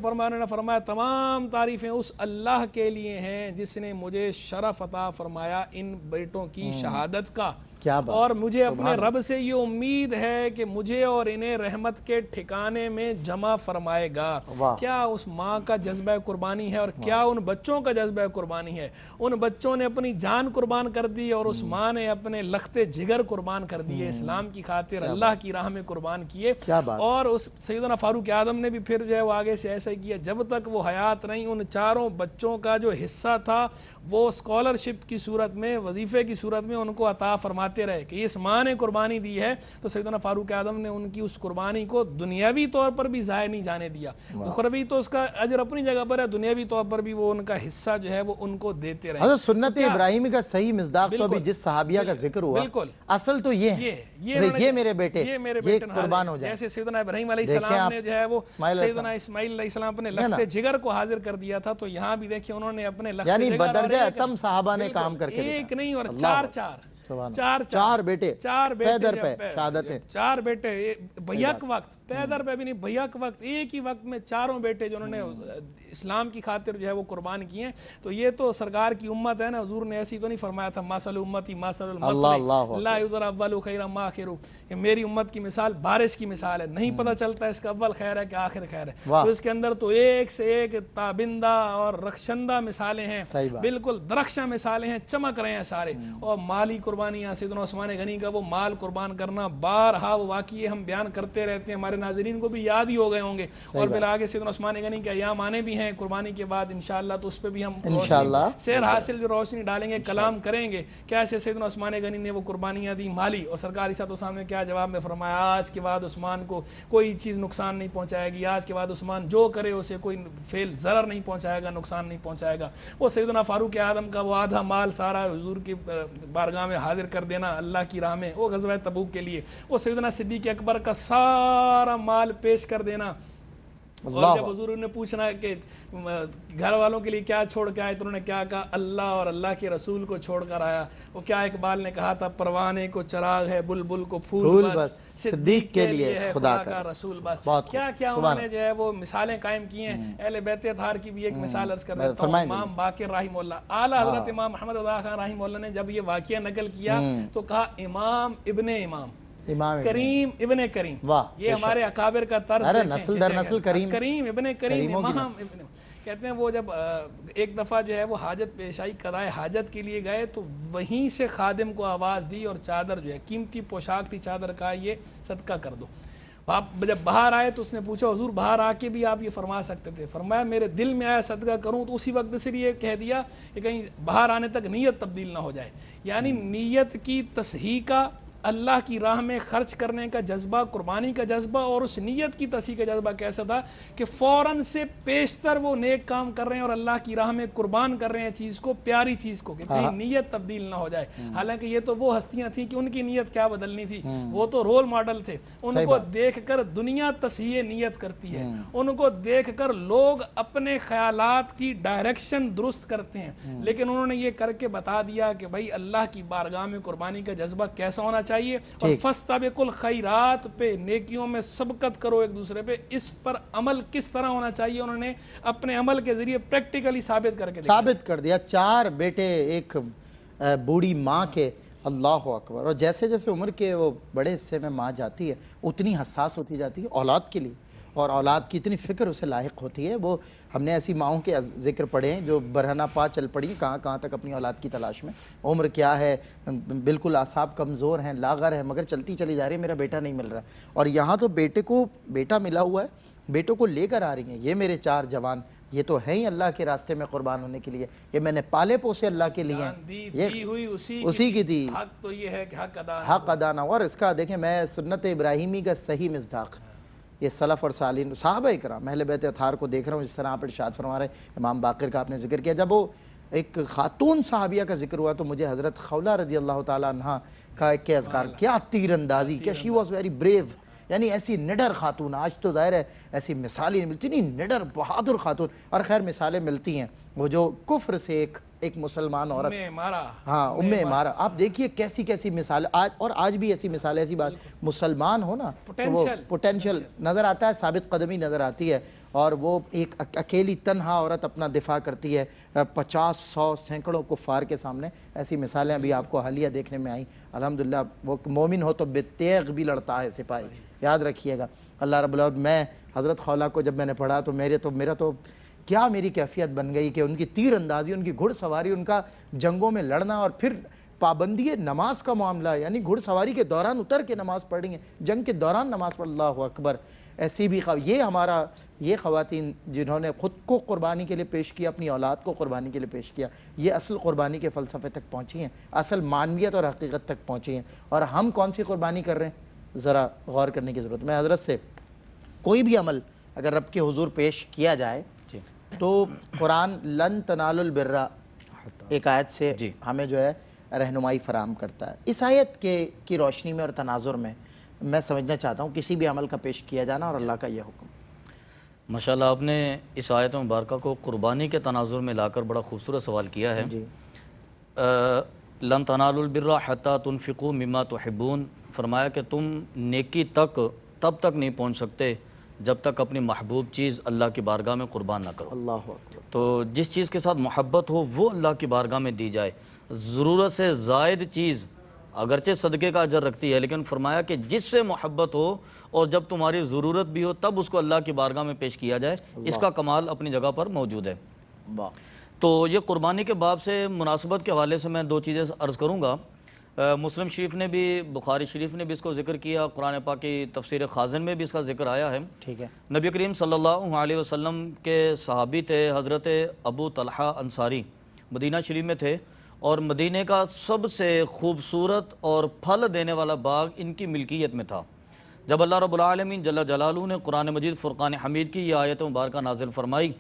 فرمایا تمام تعریفیں اس اللہ کے لیے ہیں جس نے مجھے شرف عطا فرمایا ان بیٹوں کی شہادت کا، اور مجھے اپنے رب سے یہ امید ہے کہ مجھے اور انہیں رحمت کے ٹھکانے میں جمع فرمائے گا۔ کیا اس ماں کا جذبہ قربانی ہے اور کیا ان بچوں کا جذبہ قربانی ہے۔ ان بچوں نے اپنی جان قربان کر دی اور اس ماں نے اپنے لخت جگر قربان کر دیے، اسلام کی خاطر اللہ کی راہ میں قربان کیے۔ اور اس سیدنا فاروق اعظم نے بھی پھر جو ہے وہ آگے سے ایسا ہی کیا، جب تک وہ حیات رہیں ان 4 بچوں کا جو حصہ تھا وہ اسکالرشپ کی صورت میں، وظیفے کی صورت میں ان کو عطا فرماتے رہے کہ اس ماں نے قربانی دی ہے۔ تو سیدنا فاروق اعظم نے ان کی اس قربانی کو دنیاوی طور پر بھی ضائع نہیں جانے دیا، اخروی تو اس کا اجر اپنی جگہ پر ہے، دنیاوی طور پر بھی وہ ان کا حصہ جو ہے وہ ان کو دیتے رہے۔ حضرت سنت ابراہیمی کا صحیح مصداق تو ابھی جس صحابیہ کا ذکر ہوا، اصل تو یہ ہے، یہ میرے بیٹے، یہ قربان ہو جائے۔ جیسے سیدنا ابراہیم علیہ السلام نے جو ہے وہ سیدنا اسماعیل علیہ السلام اپنے لخت جگر کو حاضر کر دیا تھا، تو یہاں بھی دیکھیں انہوں نے اپنے لخت جگر، یعنی بدرجہ اتم صحابہ نے کام کر کے ایک نہیں اور 4 بیٹے، پیدر پہ شہادتیں، 4 بیٹے بیک وقت، پیدر پہ بھی نہیں، بیک وقت، ایک ہی وقت میں 4 بیٹے جو انہوں نے اسلام کی خاطر جو ہے وہ قربان کیے ہیں۔ تو یہ تو سرکار کی امت ہے نا، حضور نے ایسی تو نہیں فرمایا تھا مثل امتی مثل المطر لا یضر اول خیر ما آخر، کہ میری امت کی مثال بارش کی مثال ہے، نہیں پتہ چلتا اس کا اول خیر ہے کہ آخر خیر ہے۔ تو اس کے اندر تو ایک سے ایک تابندہ اور رخشندہ مثالیں ہیں، بالکل درخشاں مثالیں ہیں، چمک رہے ہیں سارے۔ اور مالی قربانی قربانیاں سیدنا عثمان غنی کا وہ مال قربان کرنا بارہا وہ واقعے ہم بیان کرتے رہتے ہیں، ہمارے ناظرین کو بھی یاد ہی ہو گئے ہوں گے، اور پھر آگے سیدنا عثمان غنی کے ایام آنے بھی ہیں قربانی کے بعد انشاءاللہ، تو اس پہ بھی ہم سیر حاصل جو روشنی ڈالیں گے، کلام کریں گے کیسے سیدنا عثمان غنی نے وہ قربانیاں دی مالی، اور سرکار صاحب صاحب نے کیا جواب میں فرمایا، آج کے بعد عثمان کو کوئی چیز نقصان نہیں پہنچائے گی، آج کے بعد عثمان جو کرے اسے کوئی فعل ضرر نہیں پہنچائے گا، نقصان نہیں پہنچائے گا۔ وہ سیدنا فاروق اعظم کا وہ آدھا مال سارا حضور کی بارگاہ میں حاضر کر دینا اللہ کی راہ میں، وہ غزوہ تبوک کے لیے، وہ سیدنا صدیق اکبر کا سارا مال پیش کر دینا، اور جب حضور نے پوچھنا کہ گھر والوں کے لیے کیا چھوڑ کے آئے تو انہوں نے کیا کہا، اللہ اور اللہ کے رسول کو چھوڑ کر آیا۔ وہ کیا اقبال نے کہا تھا، پروانے کو چراغ ہے بلبل کو پھول بس، صدیق کے لیے ہے خدا کا رسول بس۔ کیا کیا انہوں نے جو ہے وہ مثالیں قائم کی ہیں۔ اہل بیت اطہار کی بھی ایک مثال عرض کر دیتا ہوں، امام باقر رحمہ اللہ، اعلیٰ حضرت امام محمد رضا خان رحمہ اللہ نے جب یہ واقعہ نقل کیا تو کہا امام ابن امام، کریم ابن کریم، یہ ہمارے اکابر کا طرز دیکھیں، نسل در نسل کریم ابن کریم، امام ابن، کہتے ہیں وہ جب ایک دفعہ جو ہے وہ حاجت پیش آئی، قضائے حاجت کے لیے گئے تو وہیں سے خادم کو آواز دی اور چادر جو ہے قیمتی پوشاک تھی چادر کا، یہ صدقہ کر دو۔ آپ جب باہر آئے تو اس نے پوچھا حضور باہر آ کے بھی آپ یہ فرما سکتے تھے؟ فرمایا میرے دل میں آیا صدقہ کروں، تو اسی وقت سے یہ کہہ دیا کہ کہیں باہر آنے تک نیت تبدیل نہ ہو جائے، یعنی نیت کی تصحیح کا، اللہ کی راہ میں خرچ کرنے کا جذبہ، قربانی کا جذبہ، اور اس نیت کی تصحیح کا جذبہ کیسا تھا کہ فوراً سے پیشتر وہ نیک کام کر رہے ہیں اور اللہ کی راہ میں قربان کر رہے ہیں چیز کو، پیاری چیز کو، کہ کہیں نیت تبدیل نہ ہو جائے۔ حالانکہ یہ تو وہ ہستیاں تھیں کہ ان کی نیت کیا بدلنی تھی، وہ تو رول ماڈل تھے، ان کو دیکھ کر دنیا تصحیح نیت کرتی ہے، ان کو دیکھ کر لوگ اپنے خیالات کی ڈائریکشن درست کرتے ہیں، لیکن انہوں نے یہ کر کے بتا دیا کہ بھائی اللہ کی بارگاہ میں قربانی کا جذبہ کیسا ہونا چاہیے، اور فاستبقوا الخیرات پہ، نیکیوں میں سبقت کرو ایک دوسرے پہ، اس پر عمل کس طرح ہونا چاہیے انہوں نے اپنے عمل کے ذریعے پریکٹیکلی ثابت کر دیا۔ 4 بیٹے ایک بوڑھی ماں کے، اللہ اکبر، اور جیسے جیسے عمر کے وہ بڑے حصے میں ماں جاتی ہے اتنی حساس ہوتی جاتی ہے اولاد کے لیے، اور اولاد کی اتنی فکر اسے لاحق ہوتی ہے۔ وہ ہم نے ایسی ماؤں کے ذکر پڑھے ہیں جو برہنہ پا چل پڑی کہاں کہاں تک اپنی اولاد کی تلاش میں، عمر کیا ہے، بالکل اعصاب کمزور ہیں، لاغر ہے، مگر چلتی چلی جا رہی ہے، میرا بیٹا نہیں مل رہا، اور یہاں تو بیٹے کو بیٹا ملا ہوا ہے، بیٹوں کو لے کر آ رہی ہیں، یہ میرے 4 جوان، یہ تو ہیں ہی اللہ کے راستے میں قربان ہونے کے لیے، یہ میں نے پالے پوسے اللہ کے لیے ہیں، اسی کی دی، حق تو یہ ہے کہ حق ادا نہ ہوا۔ اور اس کا دیکھیں، میں سنت ابراہیمی کا صحیح مصداق، یہ سلف اور صالحین صحابہ اکرام اہل بیت اطہار کو دیکھ رہا ہوں، جس طرح آپ ارشاد فرما رہے ہیں، امام باقر کا آپ نے ذکر کیا، جب وہ ایک خاتون صحابیہ کا ذکر ہوا تو مجھے حضرت خولہ رضی اللہ تعالیٰ عنہ کا ایک اذکار، کیا تیر اندازی، کیا شی واز ویری بریو، یعنی ایسی نڈر خاتون، آج تو ظاہر ہے ایسی مثال ہی نہیں ملتی، نہیں نڈر بہادر خاتون، اور خیر مثالیں ملتی ہیں، وہ جو کفر سے ایک مسلمان عورت، ام امارہ، آپ دیکھیے کیسی کیسی مثال، آج بھی ایسی مثال، ایسی بات، مسلمان ہو نا، پوٹینشل نظر آتا ہے، ثابت قدمی نظر آتی ہے، اور وہ ایک اکیلی تنہا عورت اپنا دفاع کرتی ہے 50 100 سینکڑوں کفار کے سامنے، ایسی مثالیں ابھی آپ کو حالیہ دیکھنے میں آئیں۔ الحمدللہ وہ مومن ہو تو بے تیغ بھی لڑتا ہے سپاہی، یاد رکھیے گا۔ اللہ رب العالمین، میں حضرت خولہ کو جب میں نے پڑھا تو میرا تو کیا میری کیفیت بن گئی کہ ان کی تیر اندازی، ان کی گھڑ سواری، ان کا جنگوں میں لڑنا، اور پھر پابندی نماز کا معاملہ، یعنی گھڑ سواری کے دوران اتر کے نماز پڑھ رہی ہیں، جنگ کے دوران نماز پڑھ، اللہ اکبر۔ ایسی بھی یہ خواتین جنہوں نے خود کو قربانی کے لیے پیش کیا، اپنی اولاد کو قربانی کے لیے پیش کیا، یہ اصل قربانی کے فلسفے تک پہنچی ہیں، اصل معنویت اور حقیقت تک پہنچی ہیں، اور ہم کون سی قربانی کر رہے ہیں، ذرا غور کرنے کی ضرورت۔ میں حضرت سے کوئی بھی عمل اگر رب کے حضور پیش کیا جائے تو قرآن لن تنالوا البر ایک آیت سے ہمیں جو ہے رہنمائی فراہم کرتا ہے، اس آیت کی روشنی میں اور تناظر میں سمجھنا چاہتا ہوں کسی بھی عمل کا پیش کیا جانا اور اللہ کا یہ حکم۔ ماشاءاللہ آپ نے اس آیت مبارکہ کو قربانی کے تناظر میں لا کر بڑا خوبصورت سوال کیا ہے۔ لن تنالوا البر حتی تنفقوا مما تحبون، فرمایا کہ تم نیکی تک تب تک نہیں پہنچ سکتے جب تک اپنی محبوب چیز اللہ کی بارگاہ میں قربان نہ کرو۔ اللہ اکبر۔ تو جس چیز کے ساتھ محبت ہو وہ اللہ کی بارگاہ میں دی جائے، ضرورت سے زائد چیز اگرچہ صدقے کا اجر رکھتی ہے، لیکن فرمایا کہ جس سے محبت ہو اور جب تمہاری ضرورت بھی ہو تب اس کو اللہ کی بارگاہ میں پیش کیا جائے، اس کا کمال اپنی جگہ پر موجود ہے۔ تو یہ قربانی کے باب سے مناسبت کے حوالے سے میں 2 چیزیں عرض کروں گا۔ مسلم شریف نے بھی، بخاری شریف نے بھی اس کو ذکر کیا، قرآن پاک کی تفسیر خازن میں بھی اس کا ذکر آیا ہے۔ ٹھیک ہے۔ نبی کریم صلی اللہ علیہ وسلم کے صحابی تھے حضرت ابو طلحہ انصاری، مدینہ شریف میں تھے، اور مدینہ کا سب سے خوبصورت اور پھل دینے والا باغ ان کی ملکیت میں تھا۔ جب اللہ رب العالمین جل جلالہ نے قرآن مجید فرقان حمید کی یہ آیت مبارکہ نازل فرمائی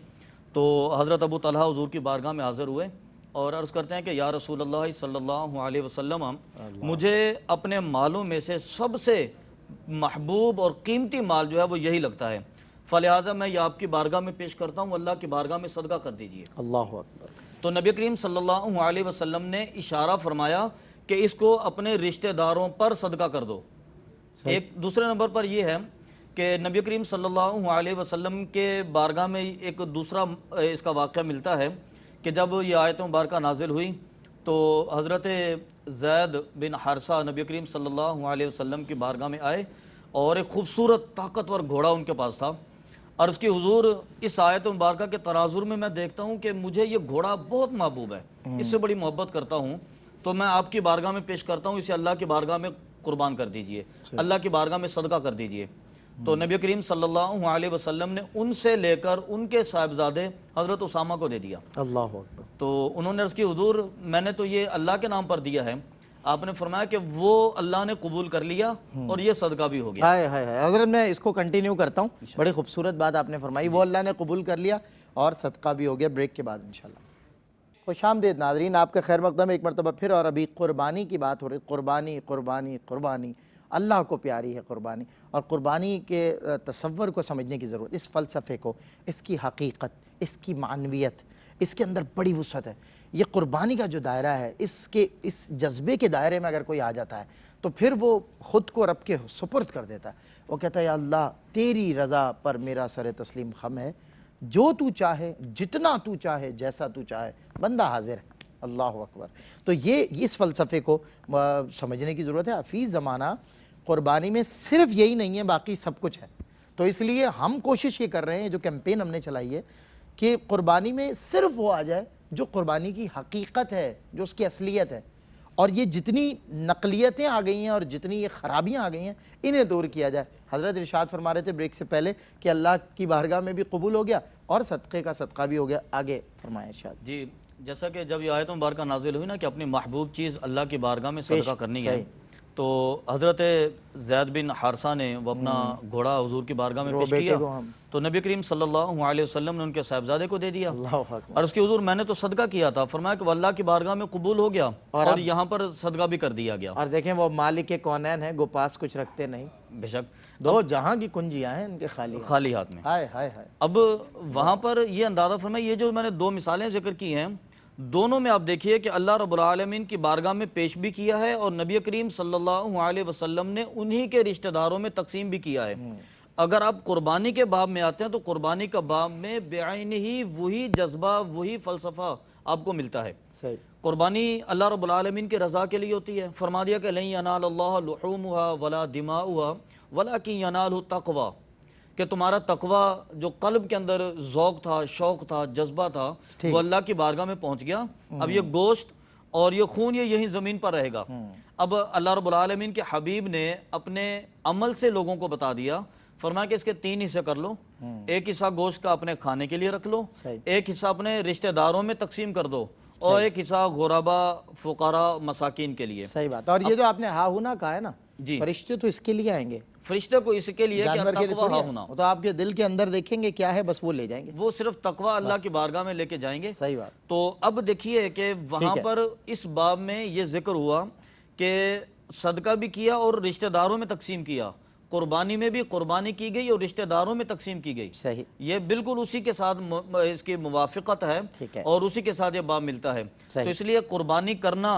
تو حضرت ابو طلحہ حضور کی بارگاہ میں حاضر ہوئے اور عرض کرتے ہیں کہ یا رسول اللہ صلی اللہ علیہ وسلم، مجھے اپنے مالوں میں سے سب سے محبوب اور قیمتی مال جو ہے وہ یہی لگتا ہے، فلہذا میں یہ آپ کی بارگاہ میں پیش کرتا ہوں، اللہ کی بارگاہ میں صدقہ کر دیجئے۔ اللہ اکبر۔ تو نبی کریم صلی اللہ علیہ وسلم نے اشارہ فرمایا کہ اس کو اپنے رشتہ داروں پر صدقہ کر دو۔ ایک دوسرے نمبر پر یہ ہے کہ نبی کریم صلی اللہ علیہ وسلم کے بارگاہ میں ایک دوسرا اس کا واقعہ ملتا ہے کہ جب یہ آیت مبارکہ نازل ہوئی تو حضرت زید بن حارثہ نبی کریم صلی اللہ علیہ وسلم کی بارگاہ میں آئے اور ایک خوبصورت طاقتور گھوڑا ان کے پاس تھا۔ عرض کی حضور اس آیت مبارکہ کے تناظر میں میں دیکھتا ہوں کہ مجھے یہ گھوڑا بہت محبوب ہے، اس سے بڑی محبت کرتا ہوں، تو میں آپ کی بارگاہ میں پیش کرتا ہوں، اسے اللہ کی بارگاہ میں قربان کر دیجئے، اللہ کی بارگاہ میں صدقہ کر دیجئے۔ تو نبی کریم صلی اللہ علیہ وسلم نے ان سے لے کر ان کے صاحبزادے حضرت اسامہ کو دے دیا۔ اللہ اکبر۔ تو انہوں نے عرض کی حضور میں نے تو یہ اللہ کے نام پر دیا ہے، آپ نے فرمایا کہ وہ اللہ نے قبول کر لیا اور یہ صدقہ بھی ہو گیا۔ ہائے ہائے ہائے، حضرت میں اس کو کنٹینیو کرتا ہوں، بڑی خوبصورت بات آپ نے فرمائی، وہ اللہ نے قبول کر لیا اور صدقہ بھی ہو گیا۔ بریک کے بعد انشاءاللہ۔ خوش آمدید ناظرین، آپ کا خیر مقدم ایک مرتبہ پھر، اور ابھی قربانی کی بات ہو رہی، قربانی قربانی قربانی، اللہ کو پیاری ہے قربانی، اور قربانی کے تصور کو سمجھنے کی ضرورت، اس فلسفے کو، اس کی حقیقت، اس کی معنویت، اس کے اندر بڑی وسعت ہے۔ یہ قربانی کا جو دائرہ ہے، اس جذبے کے دائرے میں اگر کوئی آ جاتا ہے تو پھر وہ خود کو رب کے سپرد کر دیتا ہے۔ وہ کہتا ہے یا اللہ تیری رضا پر میرا سر تسلیم خم ہے، جو تو چاہے، جتنا تو چاہے، جیسا تو چاہے، بندہ حاضر ہے۔ اللہ اکبر۔ تو یہ اس فلسفے کو سمجھنے کی ضرورت ہے۔ فی زمانہ قربانی میں صرف یہی نہیں ہے، باقی سب کچھ ہے۔ تو اس لیے ہم کوشش یہ کر رہے ہیں، جو کیمپین ہم نے چلائی ہے، کہ قربانی میں صرف وہ آ جائے جو قربانی کی حقیقت ہے، جو اس کی اصلیت ہے، اور یہ جتنی نقلیتیں آ گئی ہیں اور جتنی یہ خرابیاں آ گئی ہیں انہیں دور کیا جائے۔ حضرت ارشاد فرما رہے تھے بریک سے پہلے کہ اللہ کی بارگاہ میں بھی قبول ہو گیا اور صدقے کا صدقہ بھی ہو گیا۔ آگے فرمائیں ارشاد۔ جی، جیسا کہ جب یہ آیت مبارکہ نازل ہوئی نا کہ اپنی محبوب چیز اللہ کی بارگاہ میں صدقہ کرنی ہے، تو حضرت زید بن حارثہ نے وہ اپنا گھوڑا حضور کی بارگاہ میں پیش کیا تو نبی کریم صلی اللہ علیہ وسلم نے ان کے صاحبزادے کو دے دیا، اور اس کی حضور میں نے تو صدقہ کیا تھا، فرمایا کہ وہ اللہ کی بارگاہ میں قبول ہو گیا اور یہاں پر صدقہ بھی کر دیا گیا۔ اور دیکھیں وہ مالک کونین ہیں، گوپاس کچھ رکھتے نہیں، بے شک دو جہاں کی کنجیاں ہیں ان کے خالی ہاتھ میں۔ ہائے ہائے ہائے۔ اب وہاں پر یہ اندازہ فرمائے، یہ جو میں نے دو مثالیں ذکر کی ہیں، دونوں میں آپ دیکھیے کہ اللہ رب العالمین کی بارگاہ میں پیش بھی کیا ہے اور نبی کریم صلی اللہ علیہ وسلم نے انہی کے رشتہ داروں میں تقسیم بھی کیا ہے۔ اگر آپ قربانی کے باب میں آتے ہیں تو قربانی کا باب میں بعین ہی وہی جذبہ، وہی فلسفہ آپ کو ملتا ہے۔ صحیح۔ قربانی اللہ رب العالمین کے رضا کے لیے ہوتی ہے، فرما دیا کہ لن ینال اللہ لحومها ولا دماؤها ولکن ینالہ التقوی، کہ تمہارا تقوی جو قلب کے اندر ذوق تھا، شوق تھا، جذبہ تھا، وہ اللہ کی بارگاہ میں پہنچ گیا۔ اب یہ گوشت اور یہ خون یہ یہیں زمین پر رہے گا۔ اب اللہ رب العالمین کے حبیب نے اپنے عمل سے لوگوں کو بتا دیا، فرمایا کہ اس کے 3 حصے کر لو، ایک حصہ گوشت کا اپنے کھانے کے لیے رکھ لو، ایک حصہ اپنے رشتہ داروں میں تقسیم کر دو، اور ایک حصہ غربا، فقراء، مساکین کے لیے۔ صحیح بات۔ اور یہ جو آپ نے ہا ہونا کہا ہے نا، فرشتے تو اس کے لیے آئیں گے، فرشتے کو اس کے لیے کہ جانور کے لیے تقوی تھوڑی ہونا، ہے، تو آپ کے دل کے اندر دیکھیں گے کیا ہے، بس وہ لے جائیں گے، وہ صرف تقوی اللہ کی بارگاہ میں لے کے جائیں گے۔ صحیح بات۔ تو اب دیکھیے کہ وہاں پر اس باب میں یہ ذکر ہوا کہ صدقہ بھی کیا اور رشتہ داروں میں تقسیم کیا، قربانی میں بھی قربانی کی گئی اور رشتہ داروں میں تقسیم کی گئی۔ صحیح۔ یہ بالکل اسی کے ساتھ اس کی موافقت ہے اور اسی کے ساتھ یہ باب ملتا ہے۔ تو اس لیے قربانی کرنا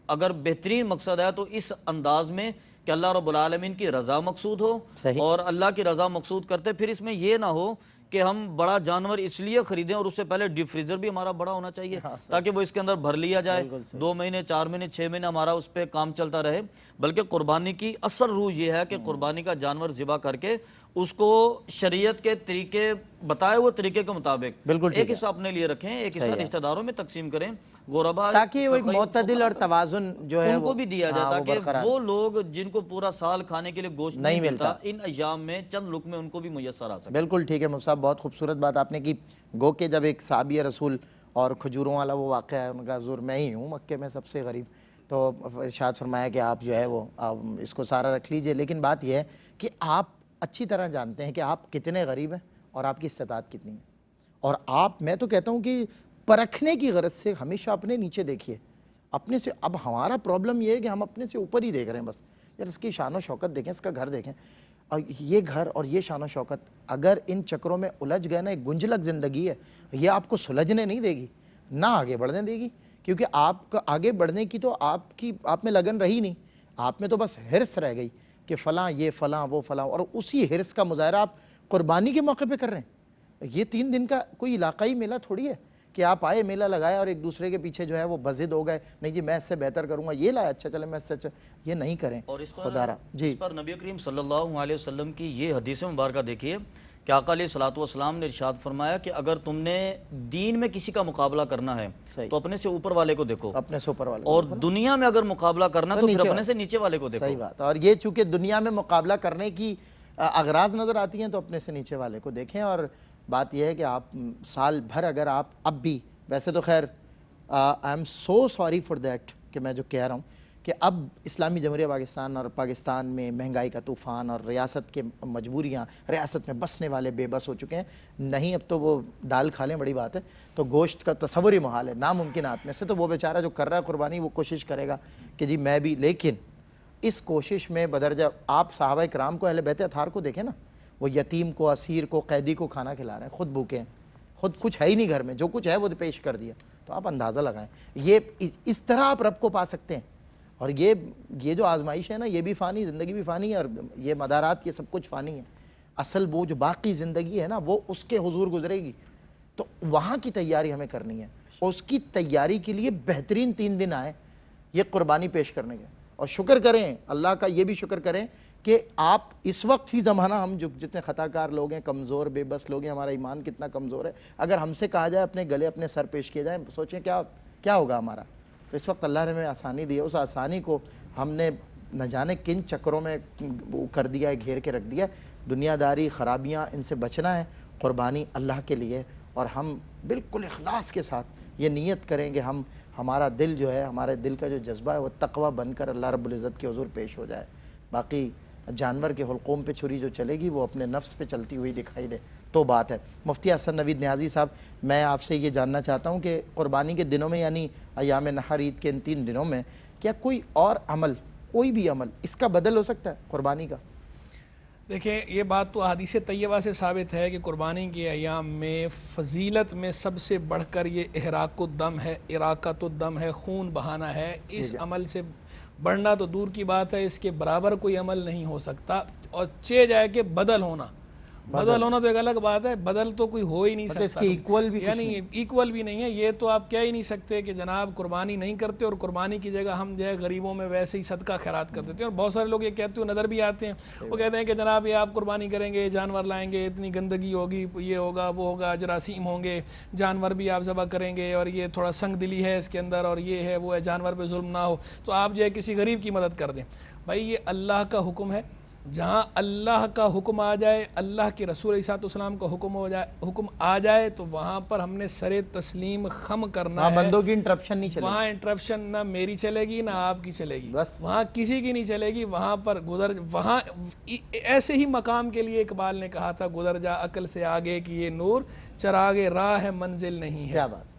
اگر بہترین مقصد ہے تو اس انداز میں کہ اللہ رب العالمین کی رضا مقصود ہو، اور اللہ کی رضا مقصود کرتے پھر اس میں یہ نہ ہو کہ ہم بڑا جانور اس لیے خریدیں اور اس سے پہلے ڈیپ فریزر بھی ہمارا بڑا ہونا چاہیے تاکہ وہ اس کے اندر بھر لیا جائے، 2 مہینے 4 مہینے 6 مہینے ہمارا اس پہ کام چلتا رہے۔ بلکہ قربانی کی اصل روح یہ ہے کہ قربانی کا جانور ذبح کر کے اس کو شریعت کے طریقے بتائے ہوئے طریقے کے مطابق بالکل ایک حصہ اپنے لیے رکھیں، ایک حصہ رشتہ داروں میں تقسیم کریں، غربا تاکہ وہ ایک معتدل اور توازن جو ہے ان کو بھی دیا ہاں، جاتا وہ کہ برقرار وہ لوگ جن کو پورا سال کھانے کے لیے گوشت نہیں ملتا ان ایام میں چند لقمے ان کو بھی میسر آ سکے۔ بالکل ٹھیک ہے مفتی صاحب، بہت خوبصورت بات آپ نے کی۔ گو کہ جب ایک صحابی رسول اور کھجوروں والا وہ واقعہ ہے، ان کا حضور میں ہی ہوں مکے میں سب سے غریب، تو ارشاد فرمایا کہ آپ جو ہے وہ اس کو سارا رکھ لیجئے، لیکن بات یہ ہے کہ آپ اچھی طرح جانتے ہیں کہ آپ کتنے غریب ہیں اور آپ کی استطاعت کتنی ہے، اور آپ، میں تو کہتا ہوں کہ پرکھنے کی غرض سے ہمیشہ اپنے نیچے دیکھیے، اپنے سے۔ اب ہمارا پرابلم یہ ہے کہ ہم اپنے سے اوپر ہی دیکھ رہے ہیں بس، یار اس کی شان و شوکت دیکھیں، اس کا گھر دیکھیں، اور یہ گھر اور یہ شان و شوکت اگر ان چکروں میں الجھ گئے نا، ایک گنجلک زندگی ہے، یہ آپ کو سلجھنے نہیں دے گی، نہ آگے بڑھنے دے گی، کیونکہ آپ کا آگے بڑھنے کی تو آپ میں لگن رہی نہیں، آپ میں تو بس حرص رہ گئی کہ فلاں یہ فلاں وہ فلاں، اور اسی حرص کا مظاہرہ آپ قربانی کے موقع پہ کر رہے ہیں۔ یہ 3 دن کا کوئی علاقائی میلہ تھوڑی ہے کہ آپ آئے میلہ لگایا اور ایک دوسرے کے پیچھے جو ہے وہ بزد ہو گئے، نہیں جی میں اس سے بہتر کروں گا، یہ لایا اچھا چلے میں اس سے اچھا، یہ نہیں کریں اور اس خدا را۔ جی اس پر نبی کریم صلی اللہ علیہ وسلم کی یہ حدیث مبارکہ دیکھیے کہ آقا علیہ الصلوۃ والسلام نے ارشاد فرمایا کہ اگر تم نے دین میں کسی کا مقابلہ کرنا ہے تو اپنے سے اوپر والے کو دیکھو، اپنے سے اوپر والے، اور دنیا میں اگر مقابلہ کرنا تو پھر اپنے سے نیچے والے کو دیکھو۔ صحیح بات۔ اور یہ چونکہ دنیا میں مقابلہ کرنے کی اغراض نظر آتی ہیں تو اپنے سے نیچے والے کو دیکھیں۔ اور بات یہ ہے کہ آپ سال بھر اگر آپ اب بھی، ویسے تو خیر I am so sorry for that کہ میں جو کہہ رہا ہوں کہ اب اسلامی جمہوریہ پاکستان اور پاکستان میں مہنگائی کا طوفان اور ریاست کے مجبوریاں، ریاست میں بسنے والے بے بس ہو چکے ہیں، نہیں اب تو وہ دال کھا لیں بڑی بات ہے، تو گوشت کا تصور ہی محال ہے، ناممکنات میں سے، تو وہ بیچارہ جو کر رہا ہے قربانی وہ کوشش کرے گا کہ جی میں بھی، لیکن اس کوشش میں بدرجہ آپ صحابہ کرام کو، اہل بیت اطہار کو دیکھیں نا، وہ یتیم کو، اسیر کو، قیدی کو کھانا کھلا رہے ہیں، خود بھوکے ہیں، خود کچھ ہے ہی نہیں گھر میں، جو کچھ ہے وہ پیش کر دیا، تو آپ اندازہ لگائیں، یہ اس طرح آپ رب کو پا سکتے ہیں۔ اور یہ جو آزمائش ہے نا، یہ بھی فانی، زندگی بھی فانی ہے، اور یہ مدارات، یہ سب کچھ فانی ہے، اصل وہ جو باقی زندگی ہے نا وہ اس کے حضور گزرے گی، تو وہاں کی تیاری ہمیں کرنی ہے، اور اس کی تیاری کے لیے بہترین 3 دن آئے یہ قربانی پیش کرنے کے، اور شکر کریں اللہ کا، یہ بھی شکر کریں کہ آپ اس وقت فی زمانہ ہم جو جتنے خطا کار لوگ ہیں، کمزور بے بس لوگ ہیں، ہمارا ایمان کتنا کمزور ہے، اگر ہم سے کہا جائے اپنے گلے اپنے سر پیش کیے جائیں، سوچیں کیا ہوگا ہمارا۔ تو اس وقت اللہ نے ہمیں آسانی دی ہے، اس آسانی کو ہم نے نہ جانے کن چکروں میں کر دیا ہے، گھیر کے رکھ دیا ہے۔ دنیا داری، خرابیاں، ان سے بچنا ہے، قربانی اللہ کے لیے، اور ہم بالکل اخلاص کے ساتھ یہ نیت کریں کہ ہمارا دل جو ہے، ہمارے دل کا جو جذبہ ہے وہ تقوی بن کر اللہ رب العزت کے حضور پیش ہو جائے۔ باقی جانور کے حلقوم پہ چھری جو چلے گی وہ اپنے نفس پہ چلتی ہوئی دکھائی دے تو بات ہے۔ مفتی حسن نوید نیازی صاحب، میں آپ سے یہ جاننا چاہتا ہوں کہ قربانی کے دنوں میں، یعنی ایام نحر، عید کے ان 3 دنوں میں، کیا کوئی اور عمل، کوئی بھی عمل اس کا بدل ہو سکتا ہے قربانی کا؟ دیکھیں یہ بات تو احادیث طیبہ سے ثابت ہے کہ قربانی کے ایام میں فضیلت میں سب سے بڑھ کر یہ احراق الدم ہے، اراقۃ الدم ہے، خون بہانا ہے۔ اس عمل سے بڑھنا تو دور کی بات ہے، اس کے برابر کوئی عمل نہیں ہو سکتا، اور چہ جائے کہ بدل ہونا تو ایک الگ بات ہے، بدل تو کوئی ہو ہی نہیں سکتا، یعنی ایکول بھی نہیں ہے۔ یہ تو آپ کہہ ہی نہیں سکتے کہ جناب قربانی نہیں کرتے اور قربانی کی جگہ ہم جو ہے غریبوں میں ویسے ہی صدقہ خیرات کر دیتے ہیں، اور بہت سارے لوگ یہ کہتے ہوئے نظر بھی آتے ہیں، وہ کہتے ہیں کہ جناب یہ آپ قربانی کریں گے، جانور لائیں گے، اتنی گندگی ہوگی، یہ ہوگا وہ ہوگا، جراثیم ہوں گے، جانور بھی آپ ذبح کریں گے، اور یہ تھوڑا سنگ دلی ہے اس کے اندر، اور یہ ہے وہ ہے، جانور پہ ظلم نہ ہو، تو آپ جو ہے کسی غریب کی مدد کر دیں۔ بھائی یہ اللہ کا حکم ہے، جہاں اللہ کا حکم آ جائے، اللہ کے رسول علیہ السلام کا حکم آ جائے تو وہاں پر ہم نے سر تسلیم خم کرنا ہے، بندوں کی انٹرپشن نہیں چلے، وہاں انٹرپشن نہ میری چلے گی نہ آپ کی چلے گی، وہاں کسی کی نہیں چلے گی، وہاں پر وہاں ایسے ہی مقام کے لیے اقبال نے کہا تھا، گزر جا عقل سے آگے کی یہ نور، چراغ راہ منزل نہیں ہے، کیا بات،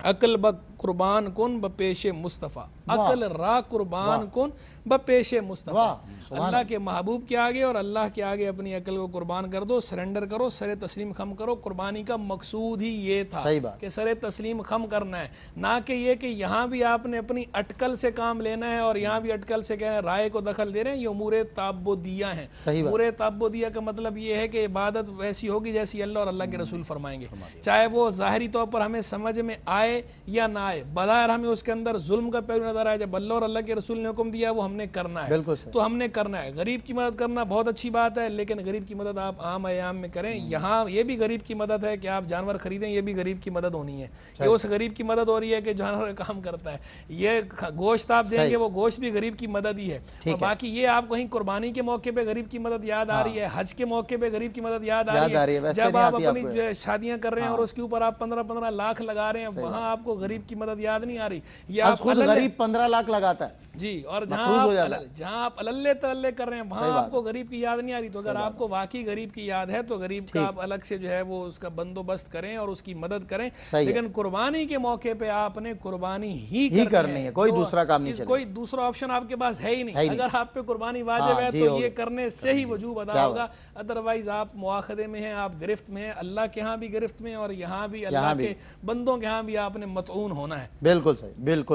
عقل قربان کن بپیش مصطفیٰ، عقل را قربان کن بپیش مصطفیٰ، اللہ کے محبوب کے آگے اور اللہ کے آگے اپنی عقل کو قربان کر دو، سرنڈر کرو، سر تسلیم خم کرو۔ قربانی کا مقصود ہی یہ تھا کہ سر تسلیم خم کرنا ہے، نہ کہ یہ کہ یہاں بھی آپ نے اپنی اٹکل سے کام لینا ہے اور یہاں بھی اٹکل سے کہنا ہے، رائے کو دخل دے رہے ہیں، یہ امور تعبدیہ ہیں۔ امور تعبدیہ کا مطلب یہ ہے کہ عبادت ویسی ہوگی جیسی اللہ اور اللہ کے رسول فرمائیں گے، چاہے وہ ظاہری طور پر ہمیں سمجھ میں آئے یا نہ آئے۔ آئے بظاہر ہمیں اس کے اندر ظلم کا پہلو نظر آئے، جب اللہ اور اللہ کے رسول نے حکم دیا وہ ہم نے کرنا ہے، بالکل صحیح. تو ہم نے کرنا ہے. غریب کی مدد کرنا بہت اچھی بات ہے، لیکن غریب کی مدد آپ عام ایام میں کریں. یہاں یہ بھی غریب کی مدد ہے کہ آپ جانور خریدیں، یہ بھی غریب کی مدد ہونی ہے. یہ اس غریب کی مدد ہو رہی ہے کہ جانور کام کرتا ہے. یہ گوشت آپ دیں گے وہ گوشت بھی غریب کی مدد ہی ہے. اور باقی یہ آپ کہیں قربانی کے موقع پہ غریب کی مدد یاد آ رہی ہے، حج کے موقع پہ غریب کی مدد یاد آ رہی ہے، جب آپ اپنی شادیاں کر رہے ہیں اور اس کے اوپر آپ 15-15 لاکھ لگا رہے ہیں، وہاں آپ کو غریب کی مدد یاد نہیں آ رہی. یہ آپ خود غریب 15 لاکھ لگاتا ہے جی، اور جہاں آپ اللہ تللے کر رہے ہیں وہاں آپ کو غریب کی یاد نہیں آ رہی. تو اگر آپ کو واقعی غریب کی یاد ہے تو غریب کا آپ الگ سے جو ہے وہ اس کا بندوبست کریں اور اس کی مدد کریں. لیکن قربانی کے موقع پہ آپ نے قربانی ہی کرنی ہے، کوئی دوسرا کام نہیں چلے، کوئی دوسرا آپشن آپ کے پاس ہے ہی نہیں. اگر آپ پہ قربانی واجب ہے تو یہ کرنے سے ہی وجوب ادا ہوگا، ادروائز آپ مواخذے میں ہیں، آپ گرفت میں ہیں. اللہ کے ہاں بھی گرفت میں اور یہاں بھی اللہ کے بندوں کے ہاں بھی آپ نے مطعون ہونا ہے. بالکل صحیح،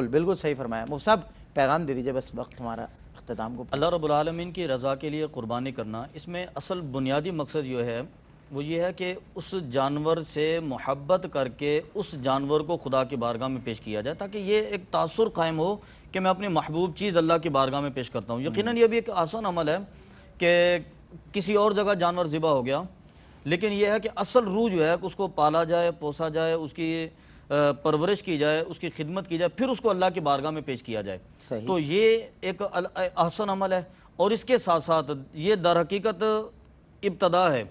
بالکل صحیح فرمایا. مفتی صاحب پیغام دے دیجئے، بس وقت ہمارا اختتام کو. اللہ رب العالمین کی رضا کے لیے قربانی کرنا، اس میں اصل بنیادی مقصد جو ہے وہ یہ ہے کہ اس جانور سے محبت کر کے اس جانور کو خدا کی بارگاہ میں پیش کیا جائے، تاکہ یہ ایک تاثر قائم ہو کہ میں اپنی محبوب چیز اللہ کی بارگاہ میں پیش کرتا ہوں. یقیناً یہ بھی ایک آسان عمل ہے کہ کسی اور جگہ جانور ذبح ہو گیا، لیکن یہ ہے کہ اصل روح جو ہے اس کو پالا جائے، پوسا جائے، اس کی پرورش کی جائے، اس کی خدمت کی جائے، پھر اس کو اللہ کی بارگاہ میں پیش کیا جائے. تو یہ ایک احسن عمل ہے. اور اس کے ساتھ ساتھ یہ در حقیقت ابتدا ہے،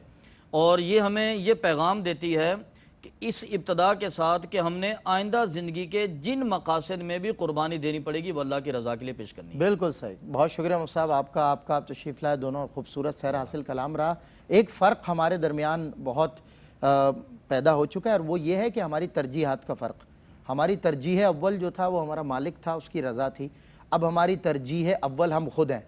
اور یہ ہمیں یہ پیغام دیتی ہے کہ اس ابتدا کے ساتھ کہ ہم نے آئندہ زندگی کے جن مقاصد میں بھی قربانی دینی پڑے گی وہ اللہ کی رضا کے لیے پیش کرنی ہے. بالکل صحیح. بہت شکریہ مفتی صاحب آپ کا تشریف لائے، دونوں خوبصورت سیر حاصل کلام رہا. ایک فرق ہمارے درمیان بہت پیدا ہو چکا ہے، اور وہ یہ ہے کہ ہماری ترجیحات کا فرق. ہماری ترجیح اول جو تھا وہ ہمارا مالک تھا، اس کی رضا تھی. اب ہماری ترجیح اول ہم خود ہیں.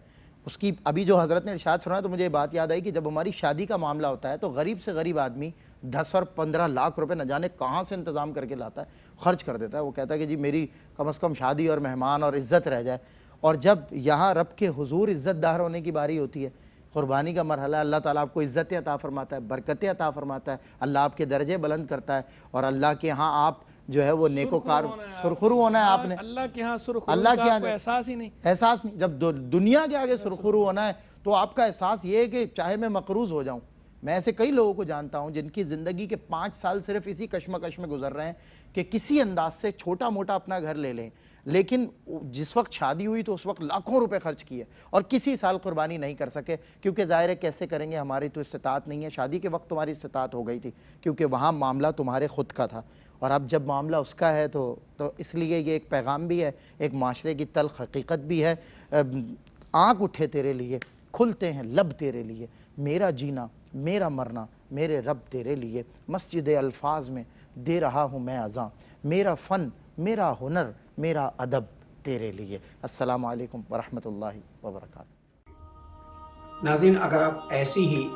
اس کی ابھی جو حضرت نے ارشاد فرمایا تو مجھے یہ بات یاد آئی کہ جب ہماری شادی کا معاملہ ہوتا ہے تو غریب سے غریب آدمی 10 اور 15 لاکھ روپے نہ جانے کہاں سے انتظام کر کے لاتا ہے، خرچ کر دیتا ہے. وہ کہتا ہے کہ جی میری کم از کم شادی اور مہمان اور عزت رہ جائے. اور جب یہاں رب کے حضور عزت دار ہونے کی باری ہوتی ہے، قربانی کا مرحلہ، اللہ تعالیٰ آپ کو عزتیں عطا فرماتا ہے، برکتیں عطا فرماتا ہے، اللہ آپ کے درجے بلند کرتا ہے، اور اللہ کے ہاں آپ جو ہے وہ نیکوکار سرخرو ہونا ہے. آپ نے اللہ کے ہاں سرخرو کا آپ کو احساس ہی نہیں. جب دنیا کے آگے سرخرو ہونا ہے تو آپ کا احساس یہ ہے کہ چاہے میں مقروض ہو جاؤں. میں ایسے کئی لوگوں کو جانتا ہوں جن کی زندگی کے 5 سال صرف اسی کشمکش میں گزر رہے ہیں کہ کسی انداز سے چھوٹا موٹا اپنا گھر لے لیں، لیکن جس وقت شادی ہوئی تو اس وقت لاکھوں روپے خرچ کیے اور کسی سال قربانی نہیں کر سکے، کیونکہ ظاہر ہے کیسے کریں گے، ہماری تو استطاعت نہیں ہے. شادی کے وقت تمہاری استطاعت ہو گئی تھی کیونکہ وہاں معاملہ تمہارے خود کا تھا، اور اب جب معاملہ اس کا ہے تو اس لیے یہ ایک پیغام بھی ہے، ایک معاشرے کی تلخ حقیقت بھی ہے. آنکھ اٹھے تیرے لیے، کھلتے ہیں لب تیرے لیے، میرا جینا میرا مرنا میرے رب تیرے لیے. مسجد الفاظ میں دے رہا ہوں میں اذاں، میرا فن میرا ہنر میرا ادب تیرے لیے. السلام علیکم ورحمۃ اللہ وبرکاتہ. ناظرین، اگر آپ ایسی ہی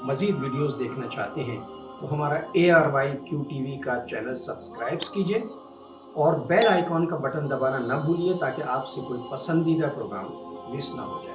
مزید ویڈیوز دیکھنا چاہتے ہیں تو ہمارا ARYQ-TV کا چینل سبسکرائب کیجئے اور بیل آئیکن کا بٹن دبانا نہ بھولیے تاکہ آپ سے کوئی پسندیدہ پروگرام مس نہ ہو جائے.